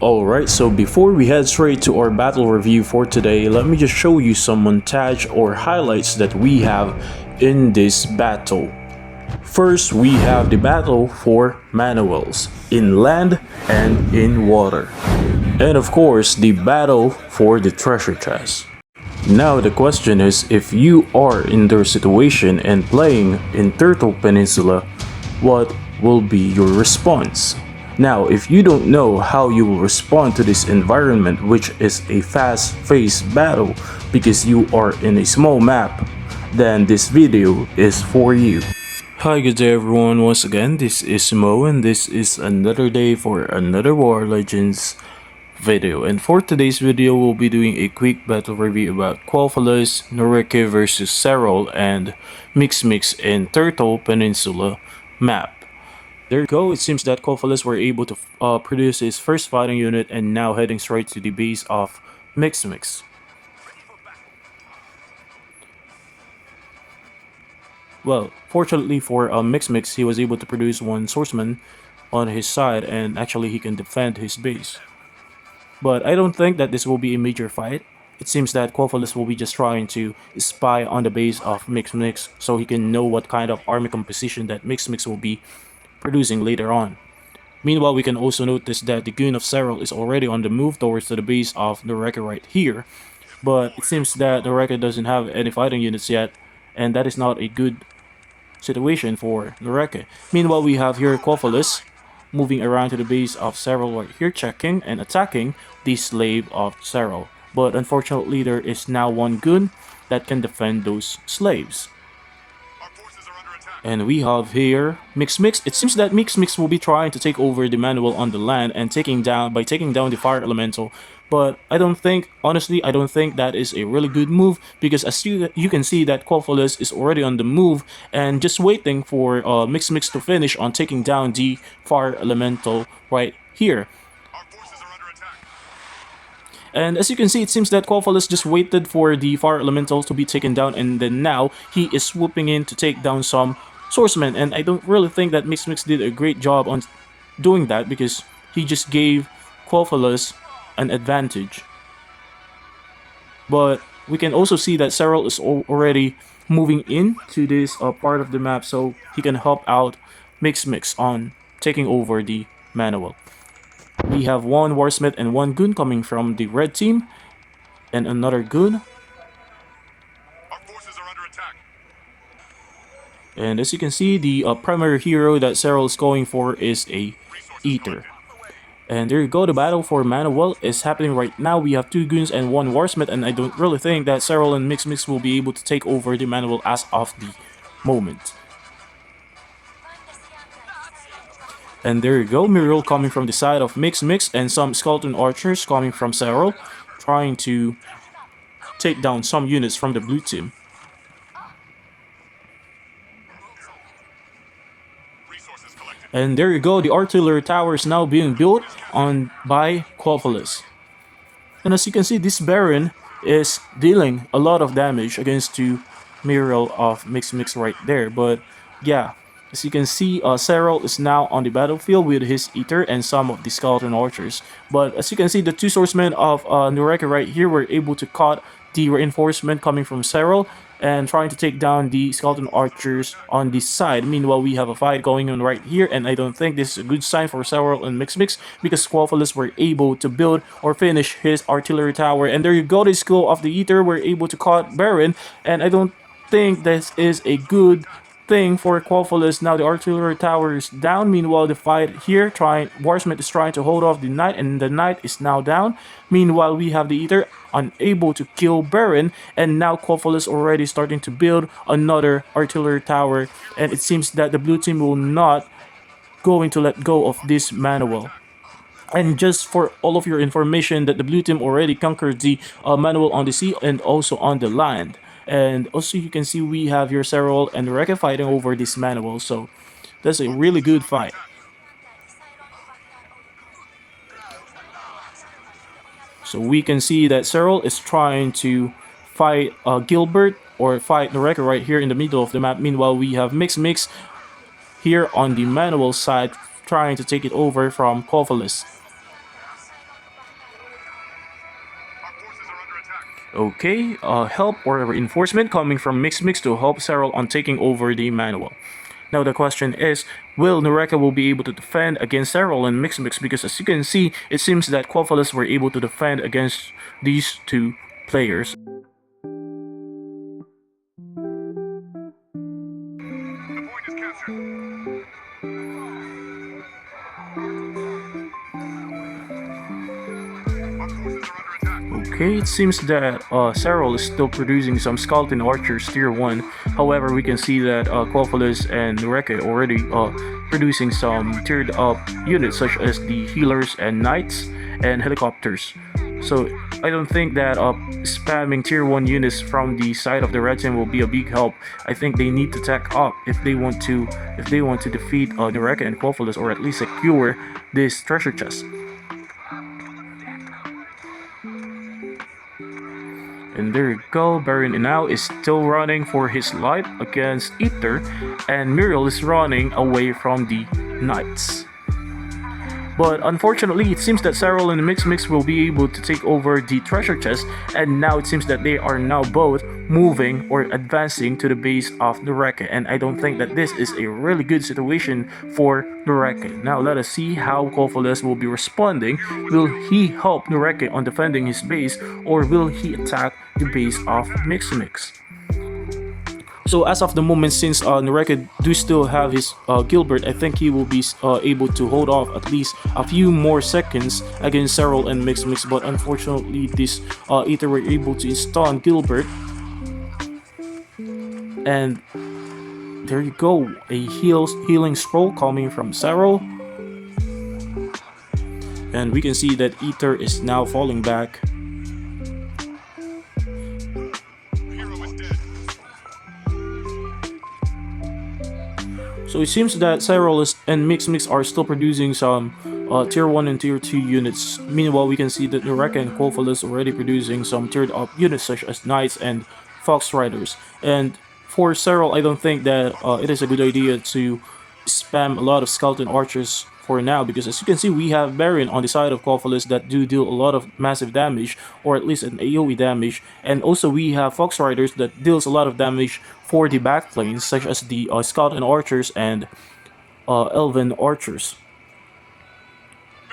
Alright, so before we head straight to our battle review for today, let me just show you some montage or highlights that we have in this battle. First, we have the battle for manuals in land and in water. And of course, the battle for the treasure chest. Now the question is, if you are in their situation and playing in Turtle Peninsula, what will be your response? Now, if you don't know how you will respond to this environment, which is a fast-paced battle because you are in a small map, then this video is for you. Hi, good day everyone. Once again, this is Mo and this is another day for another War Legends video. And for today's video, we'll be doing a quick battle review about Quel, Nureke versus Serral and Mixmix in Turtle Peninsula map. There you go. It seems that Quel were able to produce his first fighting unit and now heading straight to the base of Mixmix. Well, fortunately for Mixmix, he was able to produce one swordsman on his side and actually he can defend his base. But I don't think that this will be a major fight. It seems that Quel will be just trying to spy on the base of Mixmix so he can know what kind of army composition that Mixmix will be producing later on. Meanwhile, we can also notice that the goon of Serral is already on the move towards the base of Nureke right here, but it seems that Nureke doesn't have any fighting units yet, and that is not a good situation for Nureke. Meanwhile, we have here Quel moving around to the base of Serral right here, checking and attacking the slave of Serral. But unfortunately, there is now one goon that can defend those slaves. And we have here Mixmix. It seems that Mixmix will be trying to take over the manual on the land and taking down the fire elemental. But I don't think, honestly, I don't think that is a really good move because as you can see that Quel is already on the move and just waiting for Mixmix to finish on taking down the fire elemental right here. And as you can see, it seems that Quel just waited for the fire elemental to be taken down, and then now he is swooping in to take down some swordsmen. And I don't really think that Mixmix did a great job on doing that because he just gave Quel an advantage. But we can also see that Serral is already moving into this part of the map, so he can help out Mixmix on taking over the manual. We have one warsmith and one goon coming from the red team, and another goon. Our forces are under attack. And as you can see, the primary hero that Serral is going for is a eater. And there you go, the battle for manual is happening right now. We have two goons and one warsmith, and I don't really think that Serral and Mixmix will be able to take over the manual as of the moment. And there you go, Muriel coming from the side of Mixmix and some skeleton archers coming from Serral, trying to take down some units from the blue team. And there you go, the artillery tower is now being built on by Quel. And as you can see, this Baron is dealing a lot of damage against the Muriel of Mixmix right there. But yeah, as you can see, Serral is now on the battlefield with his eater and some of the skeleton archers. But as you can see, the two swordsmen of Nureke right here were able to cut the reinforcement coming from Serral and trying to take down the skeleton archers on this side. Meanwhile, we have a fight going on right here, and I don't think this is a good sign for Serral and Mixmix because Quel were able to build or finish his artillery tower. And there you go, the skill of the eater were able to cut Baron, and I don't think this is a good thing for Quel. Now the artillery tower is down. Meanwhile, the fight here, warsmith is trying to hold off the knight, and the knight is now down. Meanwhile, we have the eater unable to kill Baron, and now Quel is already starting to build another artillery tower, and it seems that the blue team will not going to let go of this manual. And just for all of your information, that the blue team already conquered the manual on the sea and also on the land. And also you can see we have your Serral and Nureke fighting over this manual, so that's a really good fight. So we can see that Serral is trying to fight Gilbert or fight Nureke right here in the middle of the map. Meanwhile, we have Mixmix here on the manual side trying to take it over from Quel. Okay, help or reinforcement coming from Mixmix to help Serral on taking over the manual. Now the question is, will Nureke will be able to defend against Serral and Mixmix? Because as you can see, it seems that Fallas were able to defend against these two players. The point is captured. Our forces are under attack. Okay, it seems that Serral is still producing some Skeleton Archers Tier 1. However, we can see that Quafalis and Nureke already producing some tiered up units such as the Healers and Knights and Helicopters. So I don't think that spamming Tier 1 units from the side of the red team will be a big help. I think they need to tech up if they want to defeat Nureke and Quafalis, or at least secure this treasure chest. And there you go, Baron now is still running for his life against Ether, and Muriel is running away from the Knights. But unfortunately, it seems that Serral and Mixmix will be able to take over the treasure chest, and now it seems that they are now both moving or advancing to the base of Nureke, and I don't think that this is a really good situation for Nureke. Now let us see how Quafalis will be responding. Will he help Nureke on defending his base, or will he attack the base of Mixmix? So as of the moment, since Nureke do still have his Gilbert, I think he will be able to hold off at least a few more seconds against Serral and Mixmix. But unfortunately, this Ether were able to stun Gilbert. And there you go, a healing scroll coming from Serral. And we can see that Ether is now falling back. So it seems that Serral and Mixmix are still producing some tier 1 and tier 2 units. Meanwhile, we can see that Nureke and Quafalis already producing some tiered up units such as Knights and Fox Riders. And for Serral, I don't think that it is a good idea to spam a lot of Skeleton Archers for now, because as you can see, we have Baron on the side of Quafalis that do deal a lot of massive damage, or at least an AoE damage, and also we have Fox Riders that deals a lot of damage for the backplanes, such as the Skeleton Archers and Elven Archers.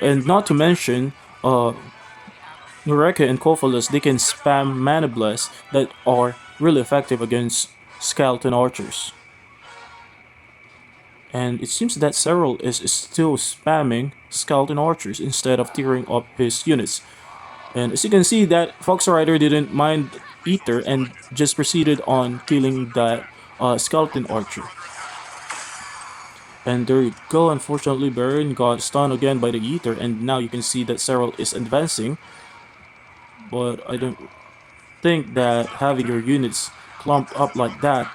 And not to mention, Nureke and Quafalis, they can spam Mana Blast that are really effective against Skeleton Archers. And it seems that Serral is still spamming Skeleton Archers instead of tearing up his units. And as you can see, that Fox Rider didn't mind Ether and just proceeded on killing that Skeleton Archer. And there you go, unfortunately Baron got stunned again by the Ether, and now you can see that Serral is advancing. But I don't think that having your units clumped up like that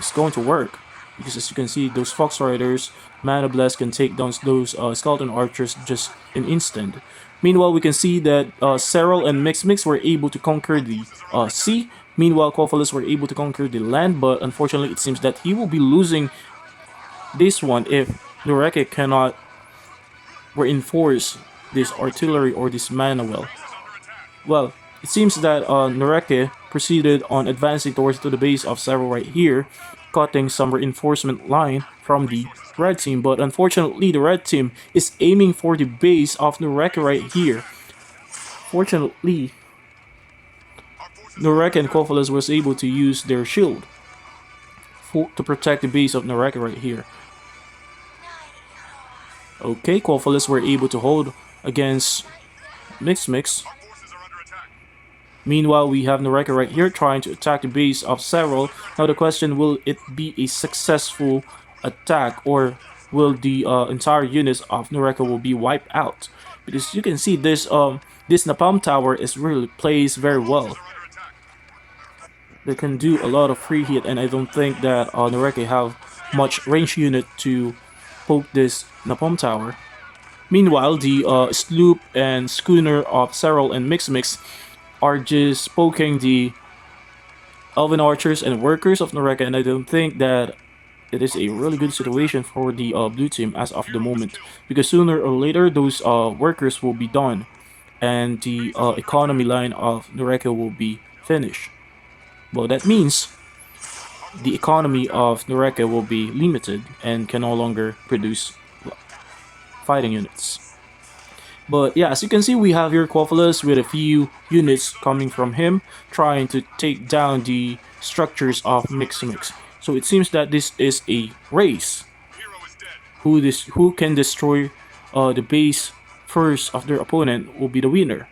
is going to work. Because as you can see, those Fox Riders, Mana Blast can take down those Skeleton Archers just an instant. Meanwhile, we can see that Serral and Mixmix were able to conquer the sea. Meanwhile, Quafalis were able to conquer the land, but unfortunately, it seems that he will be losing this one if Nureke cannot reinforce this artillery or this mana well. Well, it seems that Nureke proceeded on advancing towards to the base of Serral right here, cutting some reinforcement line from the red team, but unfortunately the red team is aiming for the base of Nureke right here. Fortunately, Nureke and Quafalis was able to use their shield to protect the base of Nureke right here. Okay, Quafalis were able to hold against Mixmix. Meanwhile, we have Nureke right here trying to attack the base of Serral. Now the question, will it be a successful attack, or will the entire units of Nureke will be wiped out? Because you can see this this Napalm Tower is really plays very well. They can do a lot of free hit, and I don't think that Nureke have much range unit to poke this Napalm Tower. Meanwhile, the sloop and schooner of Serral and Mixmix are just poking the Elven Archers and workers of Nureke, and I don't think that it is a really good situation for the blue team as of the moment, because sooner or later those workers will be done. and the economy line of Nureke will be finished. Well, that means the economy of Nureke will be limited and can no longer produce fighting units. But yeah, as you can see, we have here Quaffalus with a few units coming from him, trying to take down the structures of Mixmix. So it seems that this is a race. Who can destroy the base first of their opponent will be the winner.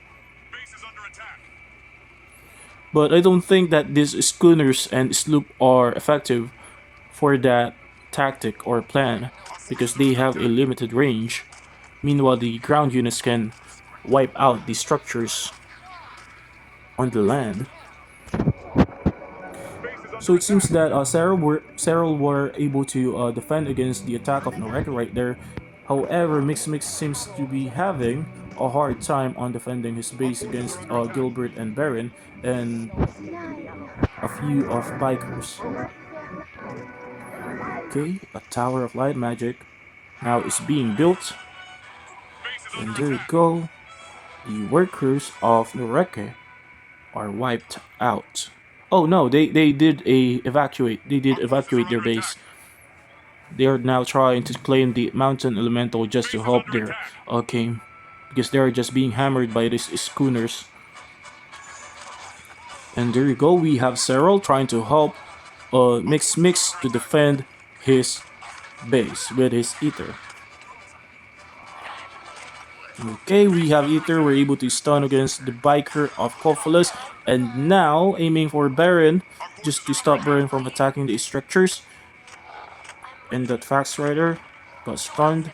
But I don't think that these schooners and sloop are effective for that tactic or plan because they have a limited range. Meanwhile, the ground units can wipe out the structures on the land. So it seems that Serral were able to defend against the attack of Nureke right there. However, Mixmix seems to be having a hard time on defending his base against Gilbert and Baron and a few of bikers. Okay, a Tower of Light Magic now is being built. And there you go. The workers of Nureke are wiped out. Oh no, they did evacuate. They did evacuate their base. They are now trying to claim the mountain elemental just to help their game, because they are just being hammered by these schooners. And there you go. We have Serral trying to help Mixmix to defend his base with his ether. Okay, we have Ether. We're able to stun against the biker of Fallas, and now aiming for Baron just to stop Baron from attacking the structures. And that Fax Rider got stunned.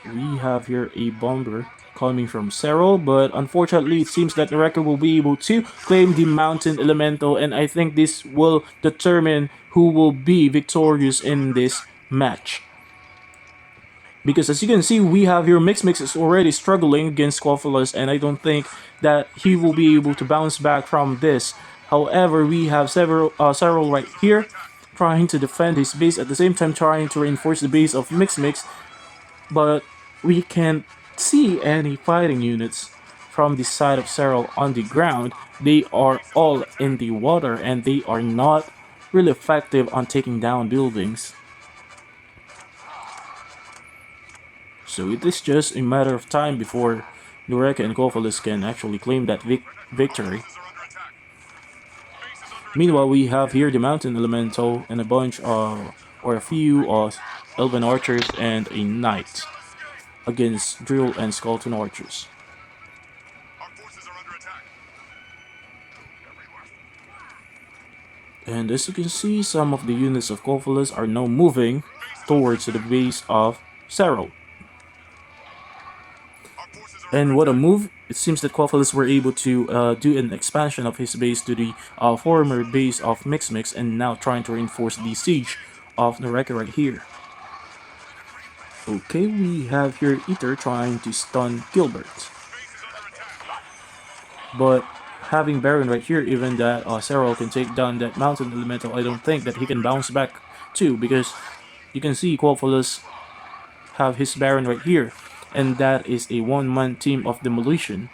We have here a bomber coming from Serral, but unfortunately it seems that Nureke will be able to claim the mountain elemental, and I think this will determine who will be victorious in this match. Because as you can see, we have here Mixmix is already struggling against Quaffalus, and I don't think that he will be able to bounce back from this. However, we have Serral right here trying to defend his base, at the same time trying to reinforce the base of Mixmix, but we can't see any fighting units from the side of Serral on the ground. They are all in the water, and they are not really effective on taking down buildings. So it is just a matter of time before Nureke and Quaffalus can actually claim that victory. Meanwhile, we have here the Mountain Elemental and a bunch of, or a few Elven Archers and a Knight against Drill and Skeleton Archers. And as you can see, some of the units of Quaffalus are now moving towards the base of Serral. And what a move! It seems that Quaffalus were able to do an expansion of his base to the former base of Mixmix, and now trying to reinforce the siege of Nureke right here. Okay, we have here Ether trying to stun Gilbert. But having Baron right here, even that Serral can take down that mountain elemental, I don't think that he can bounce back too, because you can see Quaffalus have his Baron right here, and that is a one-man team of demolition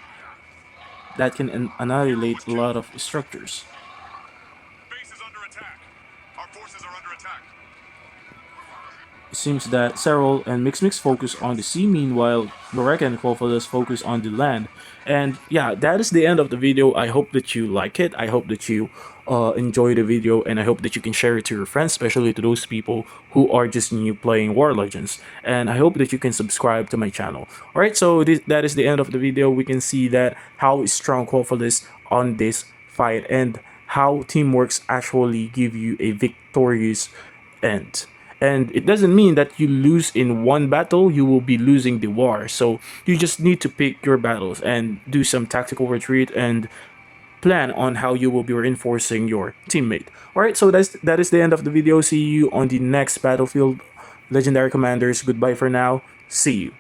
that can annihilate a lot of structures. It seems that Serral and Mixmix focus on the sea, meanwhile Nureke and Quaffalus focus on the land. And yeah, that is the end of the video. I hope that you like it. I hope that you enjoy the video, and I hope that you can share it to your friends, especially to those people who are just new playing War Legends. And I hope that you can subscribe to my channel. Alright, so that is the end of the video. We can see that how strong Quaffalus on this fight, and how teamworks actually give you a victorious end. And it doesn't mean that you lose in one battle, you will be losing the war. So you just need to pick your battles and do some tactical retreat and plan on how you will be reinforcing your teammate. Alright, so that is the end of the video. See you on the next battlefield. Legendary Commanders, goodbye for now. See you.